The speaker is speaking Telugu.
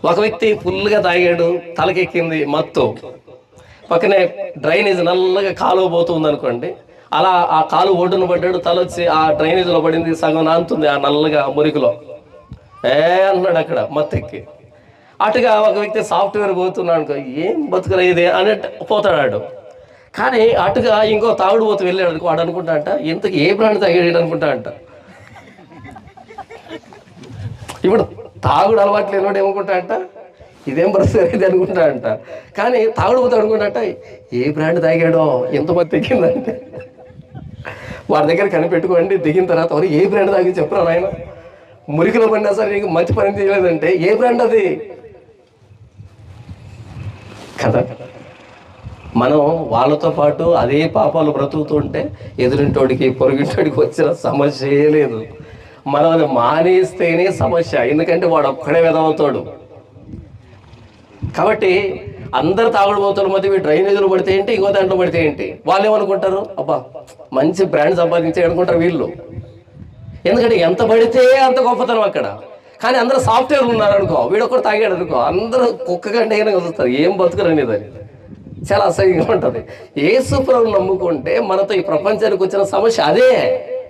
ఒక వ్యక్తి ఫుల్గా తాగాడు, తలకెక్కింది మత్తు, పక్కనే డ్రైనేజ్ నల్లగా కాలువ పోతుంది అనుకోండి, అలా ఆ కాలు ఒడ్డున పడ్డాడు, తల వచ్చి ఆ డ్రైనేజ్లో పడింది, సగం నానుతుంది ఆ నల్లగా మురికిలో. అన్నాడు అక్కడ మత్తెక్కి. అటుగా ఒక వ్యక్తి సాఫ్ట్వేర్ పోతున్నాడు అనుకో, ఏం బతుకురా ఇదే అన్నట్టు పోతాడు. కానీ అటుగా ఇంకో తాగుడు పోతూ వెళ్ళాడు అనుకో, వాడు అనుకుంటా అంట, ఇంతకు ఏ బ్రాండ్ తాగాడు అనుకుంటా అంట. ఇప్పుడు తాగుడు అలవాటు లేనివాడు ఏమనుకుంటా అంట, ఇదేం బ్రతుకు ఇది అనుకుంటా అంట. కానీ తాగుడు పోతాడు అనుకుంటా అంట, ఏ బ్రాండ్ తాగాడో ఎంతమంది తెగిందంటే. వాడి దగ్గర కనిపెట్టుకోండి, దిగిన తర్వాత ఎవరు ఏ బ్రాండ్ తాగి చెప్పరా నాయన, మురికిలో పడినా సరే నీకు మంచి పని చేయలేదంటే ఏ బ్రాండ్ అది కదా. మనం వాళ్ళతో పాటు అదే పాపాలు బ్రతుకుతుంటే ఎదురింటోడికి పొరుగింటోడికి వచ్చిన సమస్య లేదు. మనం అది మానేస్తేనే సమస్య, ఎందుకంటే వాడు ఒక్కడే వెదవుతాడు. కాబట్టి అందరు తాగుడు పోతుల మధ్య డ్రైనేజీలు పడితే ఏంటి, ఇంకో దాంట్లో పడితే ఏంటి, వాళ్ళు ఏమనుకుంటారు, అబ్బా మంచి బ్రాండ్ సంపాదించాయి అనుకుంటారు వీళ్ళు. ఎందుకంటే ఎంత పడితే అంత గొప్పతనం అక్కడ. కానీ అందరూ సాఫ్ట్వేర్ ఉన్నారు అనుకో, వీడొక్కడు తాగాడు అనుకో, అందరూ కుక్క గంటే వస్తారు, ఏం బతుకురనేది. అది చాలా అసహ్యంగా ఉంటుంది. యేసు ప్రభువుని నమ్ముకుంటే మనతో ఈ ప్రపంచానికి వచ్చిన సమస్య అదే.